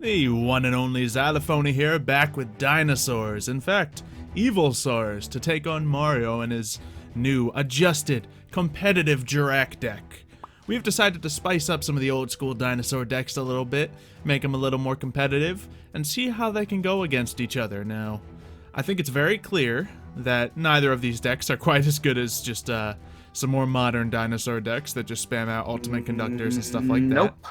The one and only Xylophoney here, back with dinosaurs. In fact, EVOLSAURS to take on Mario and his new, adjusted, competitive JURRAC deck. We've decided to spice up some of the old school dinosaur decks a little bit, make them a little more competitive, and see how they can go against each other. Now, I think it's very clear that neither of these decks are quite as good as just some more modern dinosaur decks that just spam out ultimate conductors and stuff like that. Nope.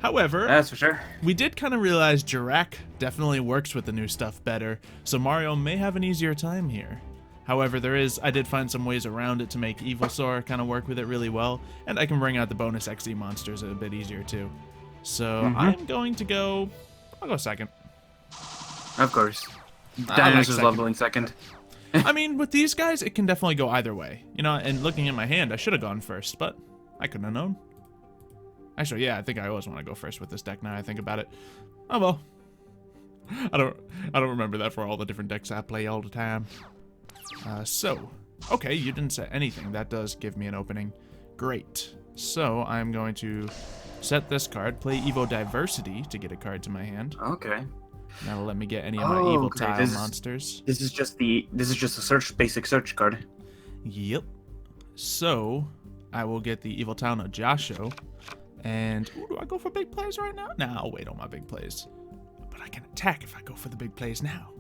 However, That's for sure. we did kind of realize JURRAC definitely works with the new stuff better, so Mario may have an easier time here. However, I did find some ways around it to make EVOLSAUR kind of work with it really well, and I can bring out the bonus XE monsters a bit easier too. So I'm going to go, I'll go second. Of course. I like Dinosaurs second. love going second. I mean, with these guys, it can definitely go either way. You know, and looking at my hand, I should have gone first, but I couldn't have known. Actually, yeah, I think I always want to go first with this deck now I think about it. Oh well. I don't remember that for all the different decks I play all the time. Okay, you didn't say anything. That does give me an opening. Great. So, I'm going to set this card, play Evo Diversity to get a card to my hand. Okay. That'll let me get any of my evil tile monsters. This is just a basic search card. Yep. So, I will get the evil tile no Jasho. And ooh, do I go for big plays right now? Nah, I'll wait on my big plays. But I can attack if I go for the big plays now.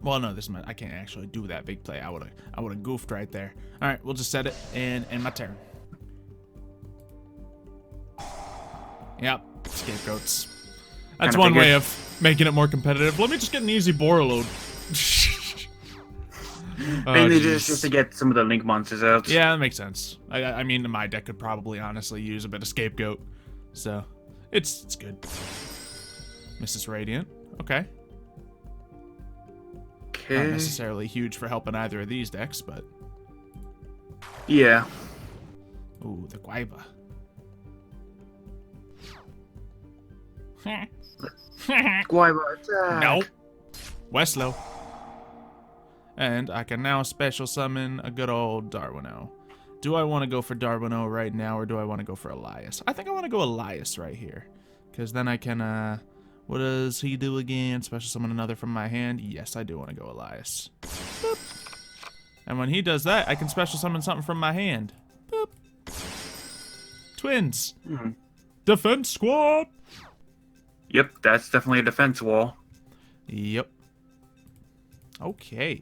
Well, no, I can't actually do that big play. I would've goofed right there. All right, we'll just set it and end my turn. Yep, scapegoats. That's one way of making it more competitive. Let me just get an easy boar load. Mainly just to get some of the link monsters out. Yeah, that makes sense. I mean, my deck could probably honestly use a bit of scapegoat, so it's good. Mrs. Radiant, okay. Not necessarily huge for helping either of these decks, but yeah. Ooh, the Guaiba. Guaiba attack. Nope. Westlow. And I can now special summon a good old Darwino. Do I want to go for Darwino right now, or do I want to go for Elias? I think I want to go Elias right here. Because then I can, what does he do again? Special summon another from my hand? Yes, I do want to go Elias. Boop. And when he does that, I can special summon something from my hand. Boop. Twins. Defense squad. Yep, that's definitely a defense wall. Yep. Okay.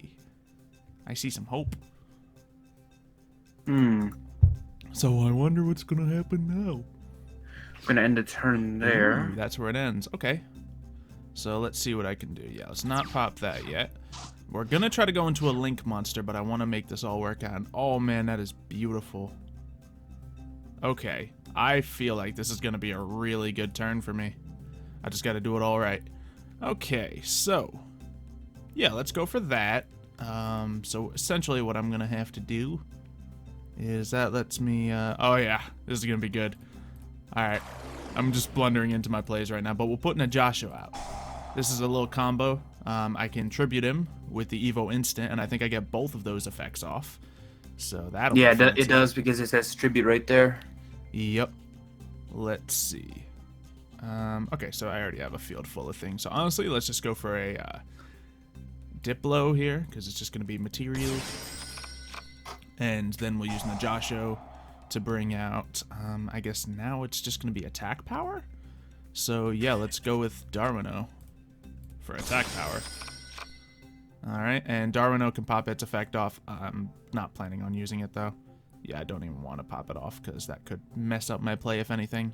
I see some hope. So I wonder what's gonna happen now. I'm gonna end the turn there. Ooh, that's where it ends. Okay. So let's see what I can do. Yeah, let's not pop that yet. We're gonna try to go into a link monster, but I want to make this all work out. Oh man, that is beautiful. Okay. I feel like this is gonna be a really good turn for me. I just gotta do it all right. Okay, so yeah, let's go for that. So essentially what I'm gonna have to do is that lets me, oh yeah, this is gonna be good. Alright, I'm just blundering into my plays right now, but we'll put an Jasho out. This is a little combo. I can tribute him with the Evo Instant, and I think I get both of those effects off. So that'll be fancy. It does, because it says tribute right there. Yep. Let's see. Okay, so I already have a field full of things. So honestly, let's just go for a Diplo here, because it's just going to be material. And then we'll use Najasho to bring out, I guess now it's just going to be attack power? So yeah, let's go with Darwino for attack power. Alright, and Darwino can pop its effect off. I'm not planning on using it though. Yeah, I don't even want to pop it off, because that could mess up my play if anything.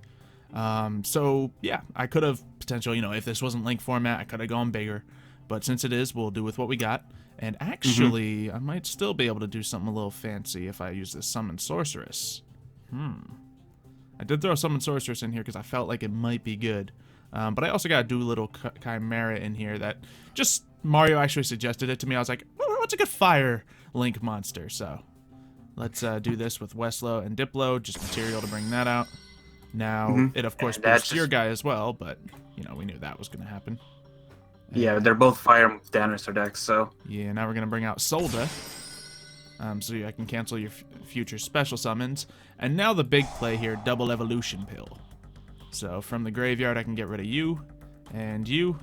So yeah, I could have potentially, if this wasn't link format, I could have gone bigger. But since it is, we'll do with what we got. And actually, I might still be able to do something a little fancy if I use this Summon Sorceress. I did throw Summon Sorceress in here because I felt like it might be good. But I also got a Doolittle Chimera in here that just Mario actually suggested it to me. I was like, what's a good fire link monster? So let's do this with Westlow and Diplo, just material to bring that out. Now, it of course boosts your guy as well, but, we knew that was going to happen. Yeah, they're both fire dinosaur decks, so. Yeah, now we're going to bring out Solda. So I can cancel your future special summons. And now the big play here, double evolution pill. So from the graveyard, I can get rid of you and you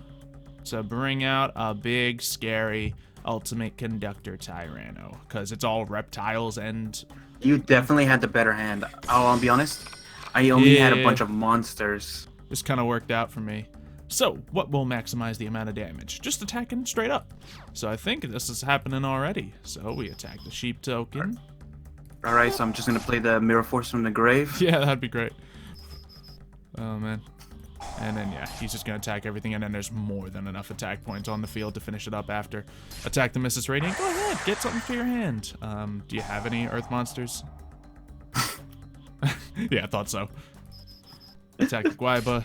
to bring out a big, scary Ultimate Conductor Tyranno, because it's all reptiles and... You definitely had the better hand. Oh, I'll be honest. I only had a bunch of monsters. This kind of worked out for me. So, what will maximize the amount of damage? Just attacking straight up. So I think this is happening already. So we attack the sheep token. Alright, so I'm just going to play the Mirror Force from the grave. Yeah, that'd be great. Oh, man. And then, yeah, he's just going to attack everything, and then there's more than enough attack points on the field to finish it up after. Attack the Mrs. Radiant. Go ahead, get something for your hand. Do you have any Earth monsters? Yeah, I thought so. Attack the Guaiba.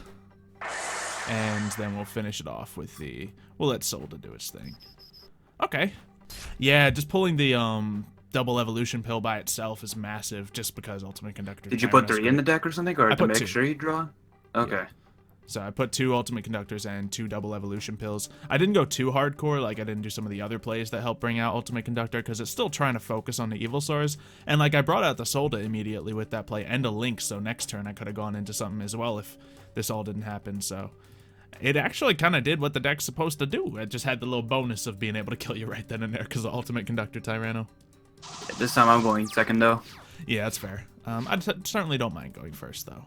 And then we'll finish it off with the... We'll let Solda do his thing. Okay. Yeah, just pulling the double evolution pill by itself is massive, just because Ultimate Conductor... Did you put 3 in the deck or something, or to make sure you draw? Okay. Yeah. So I put 2 Ultimate Conductors and 2 double evolution pills. I didn't go too hardcore, like I didn't do some of the other plays that help bring out Ultimate Conductor, because it's still trying to focus on the EVOLSAURS. And like I brought out the Solda immediately with that play, and a Link, so next turn I could have gone into something as well if this all didn't happen, so... It actually kind of did what the deck's supposed to do. It just had the little bonus of being able to kill you right then and there because of Ultimate Conductor Tyranno. This time I'm going second, though. Yeah, that's fair. I certainly don't mind going first, though.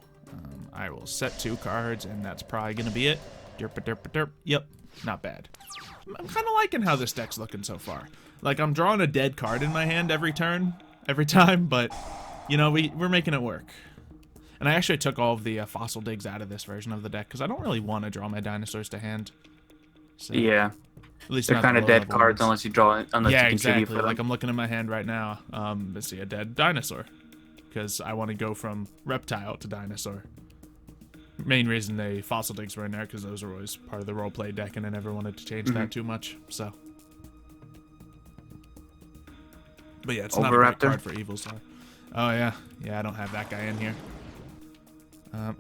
I will set 2 cards, and that's probably going to be it. Derp, derp, derp. Yep, not bad. I'm kind of liking how this deck's looking so far. Like, I'm drawing a dead card in my hand every turn, every time, but, you know, we're making it work. And I actually took all of the fossil digs out of this version of the deck, because I don't really want to draw my dinosaurs to hand. So, yeah. At least they're kind of dead cards unless you draw it, unless yeah, you contribute exactly. for them. Like I'm looking at my hand right now. Let's see, a dead dinosaur, because I want to go from reptile to dinosaur. Main reason the fossil digs were in there, because those were always part of the roleplay deck, and I never wanted to change that too much. So, but yeah, it's not a great card for EVOLSAUR. Oh yeah, yeah, I don't have that guy in here.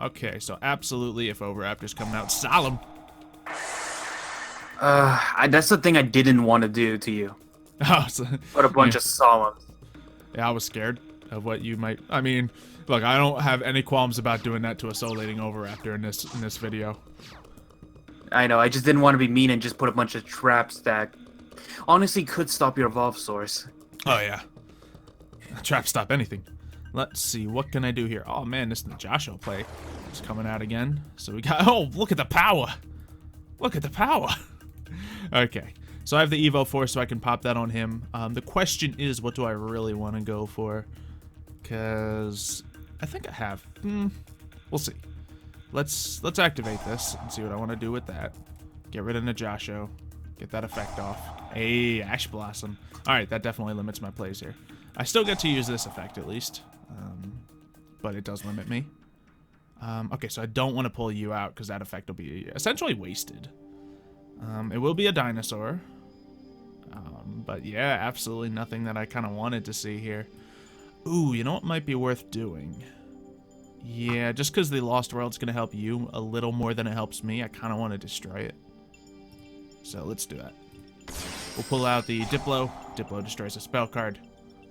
Okay, so absolutely, if Oviraptor's coming out, solemn. That's the thing I didn't want to do to you. Oh, so, Put a bunch of solemns. Yeah, I was scared of what you might. I mean, look, I don't have any qualms about doing that to a Soul-Eating Oviraptor in this video. I know, I just didn't want to be mean and just put a bunch of traps that honestly could stop your EVOLSAURS. Oh yeah, traps stop anything. Let's see, what can I do here? Oh man, this Najasho play is coming out again. So we got, oh, look at the power. Look at the power. Okay, so I have the Evo Force, so I can pop that on him. The question is, what do I really want to go for? Because I think I have. We'll see. Let's activate this and see what I want to do with that. Get rid of Najasho. Get that effect off. Hey, Ash Blossom. All right, that definitely limits my plays here. I still get to use this effect at least, but it does limit me. Okay, so I don't want to pull you out because that effect will be essentially wasted. It will be a dinosaur, but yeah, absolutely nothing that I kind of wanted to see here. Ooh, you know what might be worth doing? Yeah, just because the Lost World's going to help you a little more than it helps me, I kind of want to destroy it. So let's do that. We'll pull out the Diplo. Diplo destroys a spell card.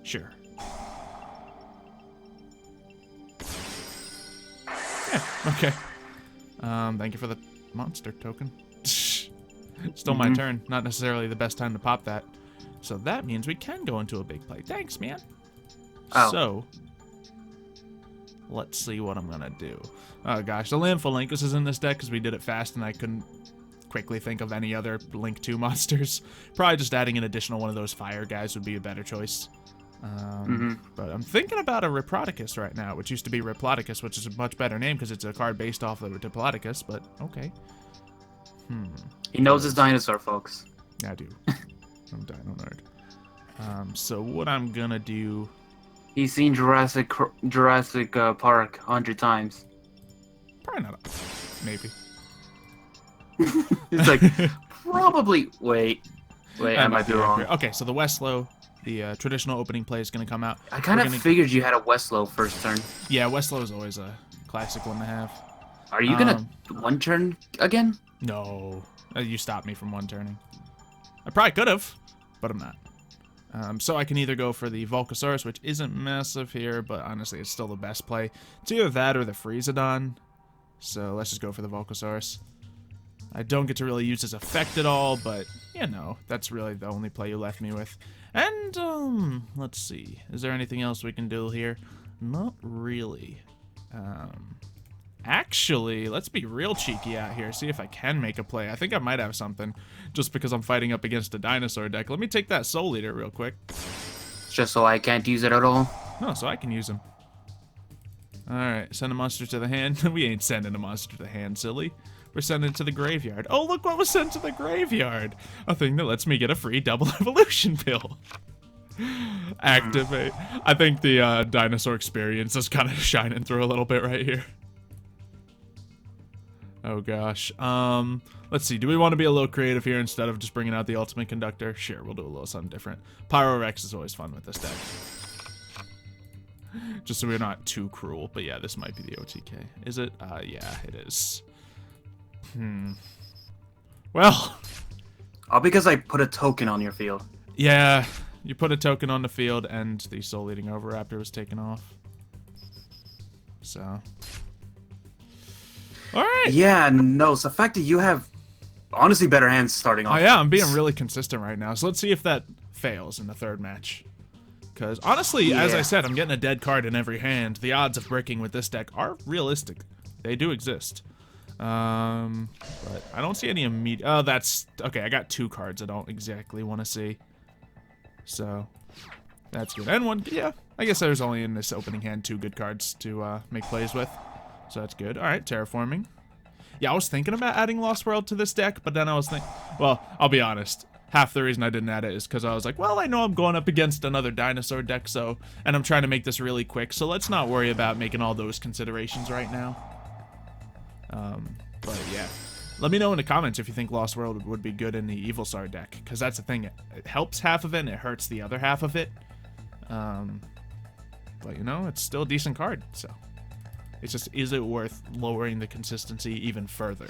Sure. Yeah, okay. Thank you for the monster token. Still my turn. Not necessarily the best time to pop that. So that means we can go into a big play. Thanks, man. Oh. So, let's see what I'm going to do. Oh, gosh. The Lamphalinkus is in this deck because we did it fast and I couldn't quickly think of any other Link 2 monsters. Probably just adding an additional one of those fire guys would be a better choice. But I'm thinking about a Riprotocus right now, which used to be Riplodocus, which is a much better name because it's a card based off of Diplodocus, but okay. He knows his dinosaur, folks. Yeah, I do. I'm a dino nerd. So what I'm gonna do... He's seen Jurassic Park 100 times. Probably not. Maybe. It's like, probably... Wait, I might be wrong. Okay, so the Westlow, the traditional opening play is going to come out. I kind of figured you had a Westlow first turn. Yeah, Westlow is always a classic one to have. Are you going to one turn again? No. You stopped me from one turning. I probably could have, but I'm not. So I can either go for the Volcasaurus, which isn't massive here, but honestly, it's still the best play. It's either that or the Freezodon. So let's just go for the EVOLSAURS. I don't get to really use his effect at all, but, you know, that's really the only play you left me with. And, let's see. Is there anything else we can do here? Not really. Actually, let's be real cheeky out here. See if I can make a play. I think I might have something, just because I'm fighting up against a dinosaur deck. Let me take that Soul Eater real quick. Just so I can't use it at all? No, so I can use him. Alright, send a monster to the hand. We ain't sending a monster to the hand, silly. We're sending it to the graveyard. Oh, look what was sent to the graveyard. A thing that lets me get a free double evolution pill. Activate. I think the dinosaur experience is kind of shining through a little bit right here. Oh gosh. Let's see. Do we want to be a little creative here instead of just bringing out the ultimate conductor? Sure, we'll do a little something different. Pyro Rex is always fun with this deck. Just so we're not too cruel. But yeah, this might be the OTK. Is it? Yeah, it is. Well. All because I put a token on your field. Yeah, you put a token on the field and the Soul Eating Oviraptor was taken off. So. Alright. Yeah, no, it's the fact that you have honestly better hands starting off. Oh yeah, I'm being really consistent right now. So let's see if that fails in the third match. Because honestly, as I said, I'm getting a dead card in every hand. The odds of bricking with this deck are realistic. They do exist. But I don't see any immediate... Oh, that's... Okay, I got 2 cards I don't exactly want to see. So, that's good. And one... Yeah, I guess there's only in this opening hand 2 good cards to make plays with. So that's good. Alright, Terraforming. Yeah, I was thinking about adding Lost World to this deck, but then I was thinking... Well, I'll be honest. Half the reason I didn't add it is because I was like, well, I know I'm going up against another dinosaur deck, so... And I'm trying to make this really quick, so let's not worry about making all those considerations right now. But yeah. Let me know in the comments if you think Lost World would be good in the EVOLSAUR deck, because that's the thing. It helps half of it, and it hurts the other half of it. But, you know, it's still a decent card, so... It's just, is it worth lowering the consistency even further?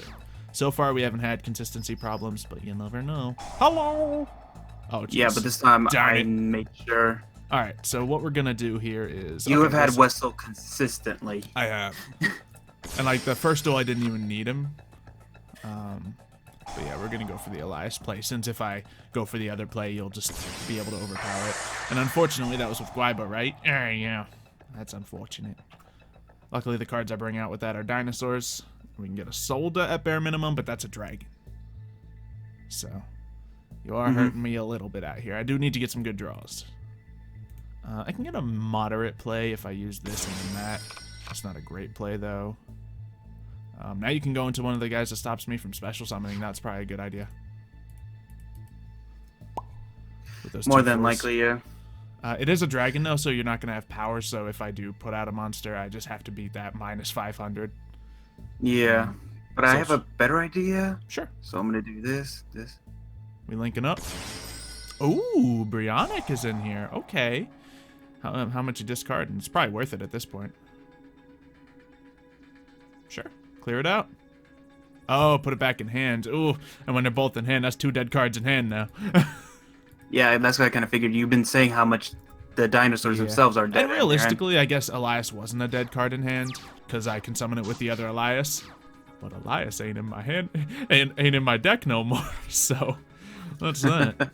So far, we haven't had consistency problems, but you never know. Hello! Oh, geez. Yeah, but this time I made sure. Alright, so what we're gonna do here is... You have had Wessel consistently. I have. And, like, the first duel, I didn't even need him. But yeah, we're gonna go for the Elias play, since if I go for the other play, you'll just be able to overpower it. And unfortunately, that was with Guaiba, right? Yeah. That's unfortunate. Luckily, the cards I bring out with that are dinosaurs. We can get a Solda at bare minimum, but that's a dragon. So, you are hurting me a little bit out here. I do need to get some good draws. I can get a moderate play if I use this and that. That's not a great play, though. Now you can go into one of the guys that stops me from special summoning. That's probably a good idea. More than likely, yeah. It is a dragon, though, so you're not going to have power, so if I do put out a monster, I just have to beat that minus 500. Yeah, but I have a better idea. Sure. So I'm going to do this. We linking up? Ooh, Brionic is in here. Okay. How much you discard? And it's probably worth it at this point. Sure. Clear it out. Oh, put it back in hand. Ooh, and when they're both in hand, that's 2 dead cards in hand now. Yeah, that's what I kind of figured. You've been saying how much the dinosaurs themselves are dead. And realistically, I guess Elias wasn't a dead card in hand, because I can summon it with the other Elias. But Elias ain't in my hand, ain't in my deck no more, so that's that.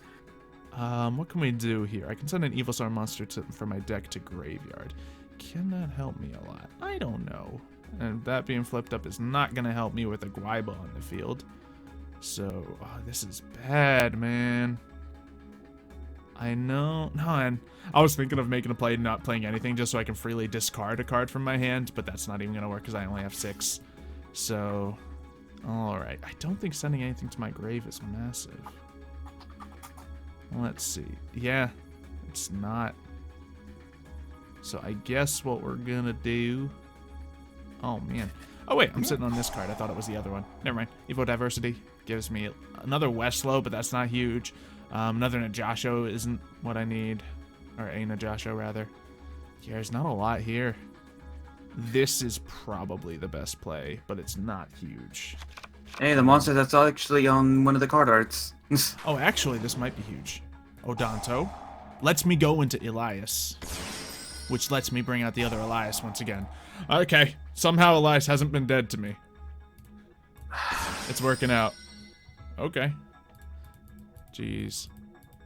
What can we do here? I can send an EVOLSAUR monster from my deck to graveyard. Can that help me a lot? I don't know. And that being flipped up is not going to help me with a Guaiba on the field. So, this is bad, man. I know. No, and I was thinking of making a play not playing anything just so I can freely discard a card from my hand, but that's not even going to work because I only have 6. So, alright. I don't think sending anything to my grave is massive. Let's see. Yeah, it's not. So I guess what we're going to do... Oh, man. Oh, wait. I'm sitting on this card. I thought it was the other one. Never mind. Evo Diversity gives me another Westlow, but that's not huge. Another Najasho isn't what I need. Or a Najasho, rather. Yeah, there's not a lot here. This is probably the best play, but it's not huge. Hey, the monster that's actually on one of the card arts. Oh, actually, this might be huge. Odanto lets me go into Elias, which lets me bring out the other Elias once again. Okay, somehow Elias hasn't been dead to me. It's working out. Okay. Jeez.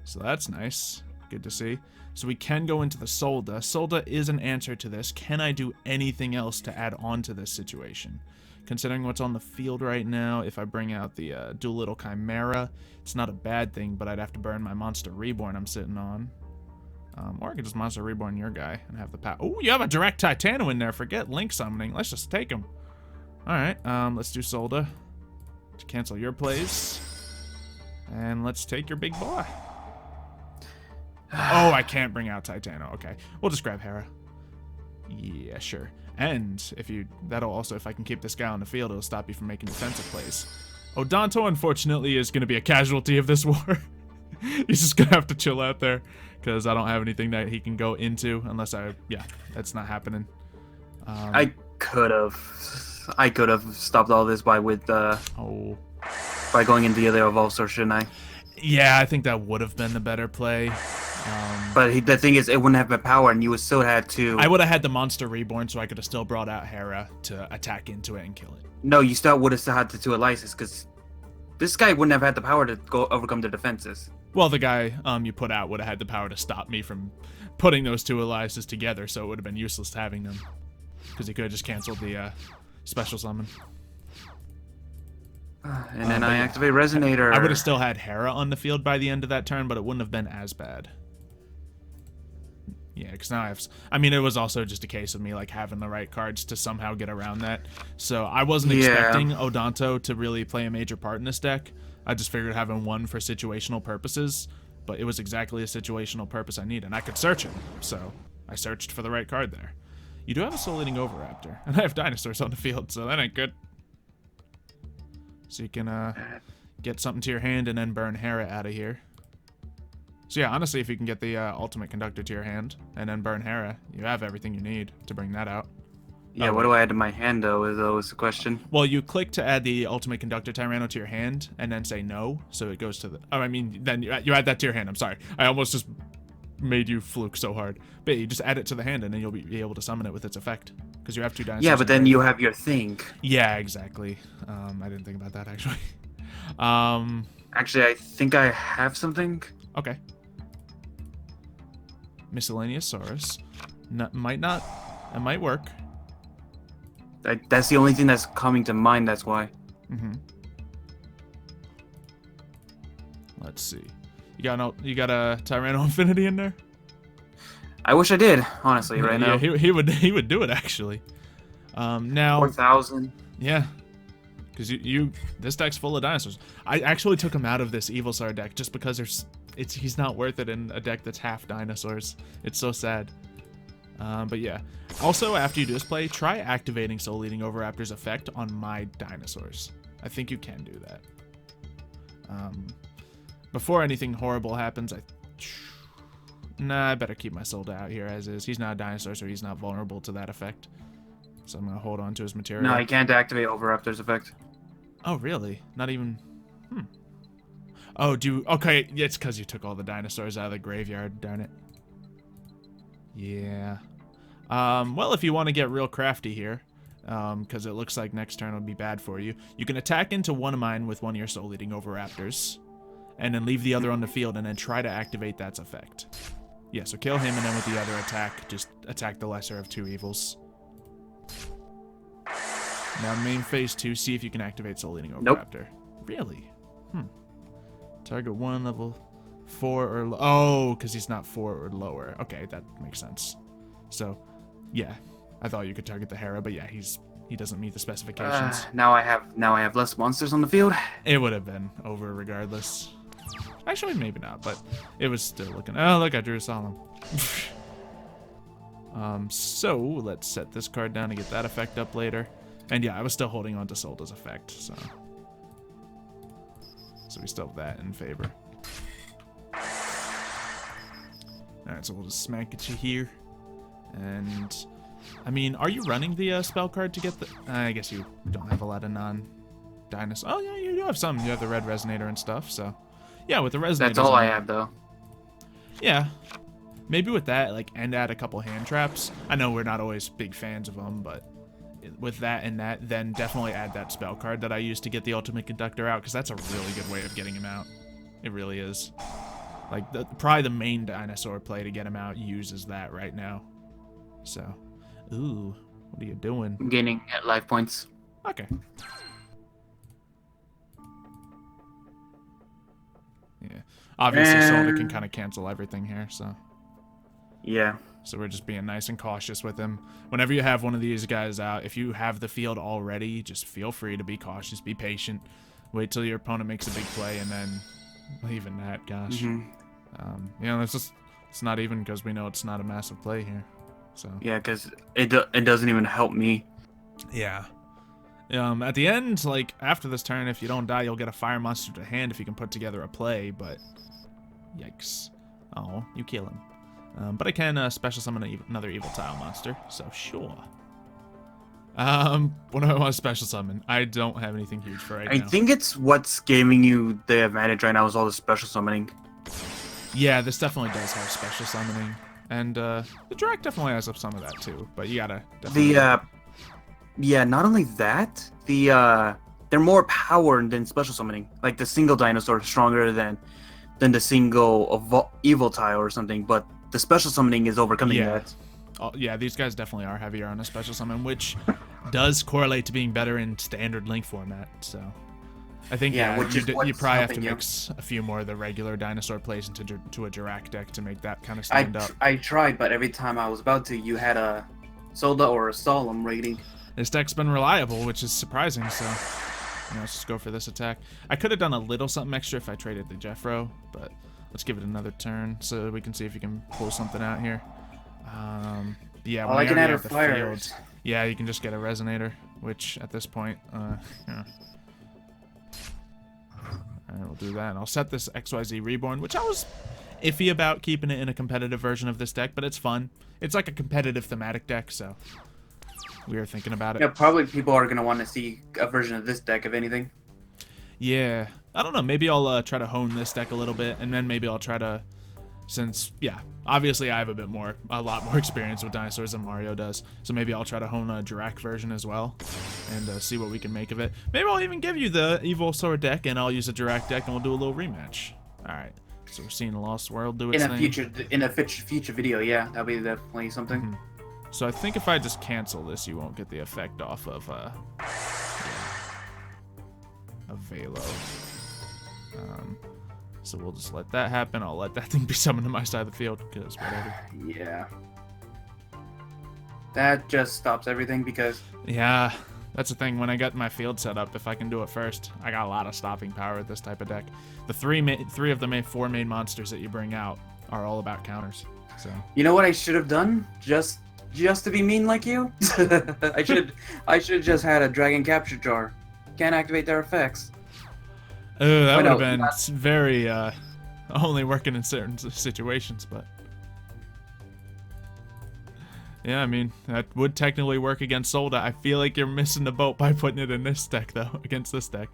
So that's nice. Good to see. So we can go into the Solda. Solda is an answer to this. Can I do anything else to add on to this situation? Considering what's on the field right now, if I bring out the Doolittle Chimera, it's not a bad thing, but I'd have to burn my Monster Reborn I'm sitting on. Or I could just Monster Reborn your guy and have the power. Oh, you have a direct Titano in there. Forget Link summoning. Let's just take him. Alright, let's do Solda to cancel your plays. And let's take your big boy. Oh, I can't bring out Titano. Okay, we'll just grab Hera. Yeah, sure. And that'll also, if I can keep this guy on the field, it'll stop you from making defensive plays. Odonto, unfortunately, is going to be a casualty of this war. He's just going to have to chill out there because I don't have anything that he can go into unless yeah, that's not happening. I could have stopped all this by going into the other EVOLSAURS, shouldn't I? Yeah, I think that would have been the better play. But the thing is, it wouldn't have been power, and you would still had to... I would have had the Monster Reborn, so I could have still brought out Hera to attack into it and kill it. No, you still would have had the 2 Elises, because this guy wouldn't have had the power to go overcome the defenses. Well, the guy you put out would have had the power to stop me from putting those 2 Elises together, so it would have been useless having them. Because he could have just canceled the special summon. And then I activate Resonator. I would have still had Hera on the field by the end of that turn, but it wouldn't have been as bad. Yeah, because now I mean, it was also just a case of me, like, having the right cards to somehow get around that. So I wasn't expecting Odonto to really play a major part in this deck. I just figured having one for situational purposes, but it was exactly a situational purpose I needed, and I could search it. So I searched for the right card there. You do have a Soul Eating Oviraptor, and I have dinosaurs on the field, so that ain't good. So you can get something to your hand and then burn Hera out of here. So yeah, honestly, if you can get the Ultimate Conductor to your hand and then burn Hera, you have everything you need to bring that out. Yeah, what do I add to my hand, though, is always the question. Well, you click to add the Ultimate Conductor Tyranno to your hand and then say no, so it goes to the... Oh, I mean, then you add that to your hand. I'm sorry. I almost just made you fluke so hard. But you just add it to the hand and then you'll be able to summon it with its effect. Because you have 2 dinosaurs. Yeah, but then you have your thing. Yeah, exactly. I didn't think about that, actually. Actually, I think I have something. Okay. Miscellaneous Saurus. Might not. It might work. That's the only thing that's coming to mind, that's why. Mm-hmm. Let's see. You got a Tyranno Infinity in there? I wish I did, honestly, right now. Yeah, he would do it, actually. Now 4,000. Yeah. Because this deck's full of dinosaurs. I actually took him out of this EVOLSAUR deck just because he's not worth it in a deck that's half dinosaurs. It's so sad. But yeah. Also, after you do this play, try activating Soul Eating Oviraptor's effect on my dinosaurs. I think you can do that. Before anything horrible happens, I better keep my Solda out here as is. He's not a dinosaur, so he's not vulnerable to that effect. So I'm going to hold on to his material. No, I can't activate Oviraptor's effect. Oh, really? Not even... Oh, okay, it's because you took all the dinosaurs out of the graveyard, darn it. Yeah. Well, if you want to get real crafty here, because it looks like next turn will be bad for you, you can attack into one of mine with one of your Soul Eating Oviraptors, and then leave the other on the field, and then try to activate that effect. Yeah, so kill him, and then with the other attack, just attack the lesser of 2 evils. Now, main phase 2, see if you can activate Soul Eating Oviraptor. Nope. Really? Target 1, level 4 or... Oh, because he's not 4 or lower. Okay, that makes sense. So, yeah. I thought you could target the Hera, but yeah, he doesn't meet the specifications. Now I have less monsters on the field. It would have been over regardless. Actually, maybe not, but it was still looking... Oh, look, I drew a Solemn. So, let's set this card down to get that effect up later. And yeah, I was still holding on to Solda's effect, so we still have that in favor. Alright, so we'll just smack at you here. And, I mean, are you running the spell card to get the... I guess you don't have a lot of non-dinosaurs. Oh, yeah, you do have some. You have the red Resonator and stuff, so... Yeah, with the Resonator... That's all I have, though. Yeah. Maybe with that, like, and add a couple hand traps. I know we're not always big fans of them, but with that and that, then definitely add that spell card that I used to get the Ultimate Conductor out, because that's a really good way of getting him out. It really is. Like, probably the main dinosaur play to get him out uses that right now. So, ooh, what are you doing? I'm gaining life points. Okay. Yeah. Obviously, Solda can kind of cancel everything here, so. Yeah. So we're just being nice and cautious with him. Whenever you have one of these guys out, if you have the field already, just feel free to be cautious, be patient. Wait till your opponent makes a big play, and then even that, gosh. You know, it's not even, because we know it's not a massive play here. So. Yeah, because it doesn't even help me. Yeah. At the end, like, after this turn, if you don't die, you'll get a fire monster to hand if you can put together a play, but yikes. Oh, you kill him. But I can special summon another evil tile monster, so sure. What do I want to special summon? I don't have anything huge for right now. I think it's what's giving you the advantage right now is all the special summoning. Yeah, this definitely does have special summoning. And the JURRAC definitely has some of that too, but you gotta definitely... Yeah, not only that, they're more powered than special summoning. Like the single dinosaur is stronger than the single evil tile or something, but the special summoning is overcoming that. Yeah, these guys definitely are heavier on a special summon, which does correlate to being better in standard Link format, so... I think, you probably have to mix a few more of the regular dinosaur plays into a JURRAC deck to make that kind of stand up. I tried, but every time I was about to, you had a Solda or a Solemn rating. This deck's been reliable, which is surprising, so... You know, let's just go for this attack. I could have done a little something extra if I traded the Jeffro, but let's give it another turn so we can see if you can pull something out here. Yeah, I can add a fire. Yeah, you can just get a Resonator, which at this point, yeah. Alright, we'll do that. And I'll set this XYZ Reborn, which I was iffy about keeping it in a competitive version of this deck, but it's fun. It's like a competitive thematic deck, so we were thinking about it. Yeah, probably people are going to want to see a version of this deck, if anything. Yeah. I don't know. Maybe I'll try to hone this deck a little bit, and then maybe I'll try to... Since, yeah, obviously I have a lot more experience with dinosaurs than Mario does, so maybe I'll try to hone a JURRAC version as well, and see what we can make of it. Maybe I'll even give you the EVOLSAURS deck, and I'll use a JURRAC deck, and we'll do a little rematch. Alright, so we're seeing the Lost World do its thing. In a future video, yeah, that'll be definitely something. So I think if I just cancel this, you won't get the effect off of, a Velo. So we'll just let that happen. I'll let that thing be summoned to my side of the field, because whatever. Yeah. That just stops everything, because... Yeah, that's the thing. When I got my field set up, if I can do it first, I got a lot of stopping power with this type of deck. The three of the four main monsters that you bring out are all about counters. So. You know what I should have done? Just to be mean like you? I should have just had a Dragon Capture Jar. Can't activate their effects. That would have been very, only working in certain situations, but... Yeah, I mean, that would technically work against Solda. I feel like you're missing the boat by putting it in this deck, though, against this deck.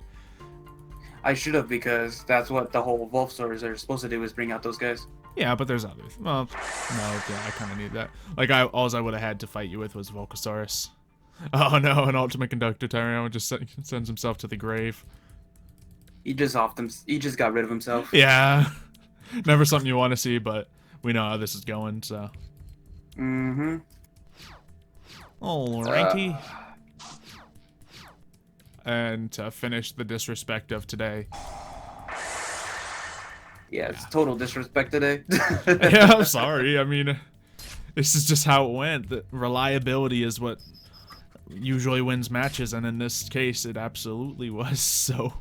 I should have, because that's what the whole EVOLSAURS are supposed to do, is bring out those guys. Yeah, but there's others. Well, no, yeah, I kind of need that. Like, all I would have had to fight you with was Volcasaurus. Oh no, an Ultimate Conductor Tyranno just sends himself to the grave. He just got rid of himself. Yeah. Never something you want to see, but we know how this is going, so. Mm-hmm. Alrighty. And to finish the disrespect of today. Yeah, it's total disrespect today. Yeah, I'm sorry. I mean, this is just how it went. The reliability is what usually wins matches, and in this case, it absolutely was, so...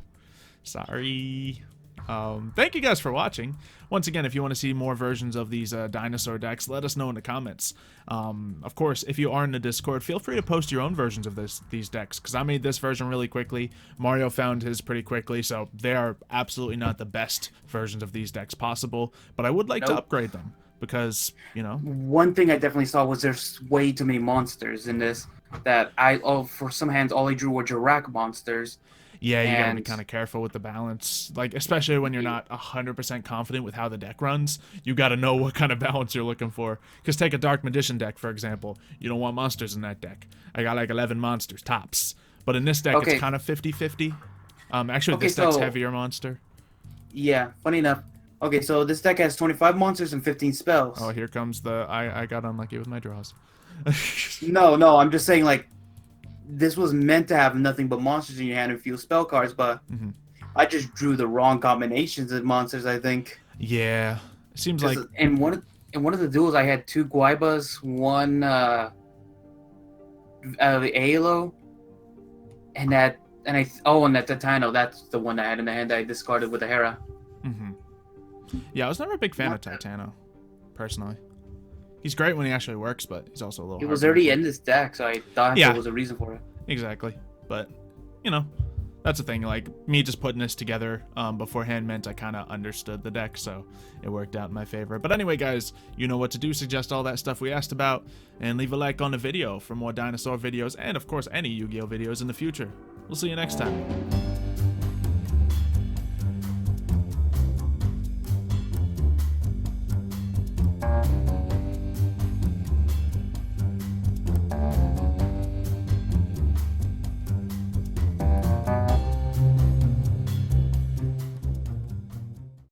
Sorry. Thank you guys for watching. Once again, if you want to see more versions of these dinosaur decks, let us know in the comments. Of course, if you are in the Discord, feel free to post your own versions of these decks, because I made this version really quickly. Mario found his pretty quickly, so they are absolutely not the best versions of these decks possible, but I would like to upgrade them, because, you know... One thing I definitely saw was there's way too many monsters in this. that for some hands all I drew were JURRAC monsters. Yeah, you gotta be And kind of careful with the balance. Like, especially when you're not 100% confident with how the deck runs, you gotta know what kind of balance you're looking for. Because take a Dark Magician deck, for example. You don't want monsters in that deck. I got like 11 monsters, tops. But in this deck, okay, it's kind of 50-50. Actually, okay, this deck's so heavier monster. yeah, funny enough. Okay, so this deck has 25 monsters and 15 spells. Oh, here comes the... I got unlucky with my draws. No, I'm just saying, like, this was meant to have nothing but monsters in your hand and few spell cards, but I just drew the wrong combinations of monsters, I think. Yeah. It seems like... In one of the duels, I had 2 Guaibas, one the Aelo, and that Titano. That's the one I had in the hand that I discarded with the Hera. Yeah, I was never a big fan of Titano, personally. He's great when he actually works, but he's also a little... It was already in this deck, so I thought there was a reason for it. Exactly. But, you know, that's the thing. Like, me just putting this together beforehand meant I kind of understood the deck, so it worked out in my favor. But anyway, guys, you know what to do. Suggest all that stuff we asked about, and leave a like on the video for more dinosaur videos, and, of course, any Yu-Gi-Oh! Videos in the future. We'll see you next time.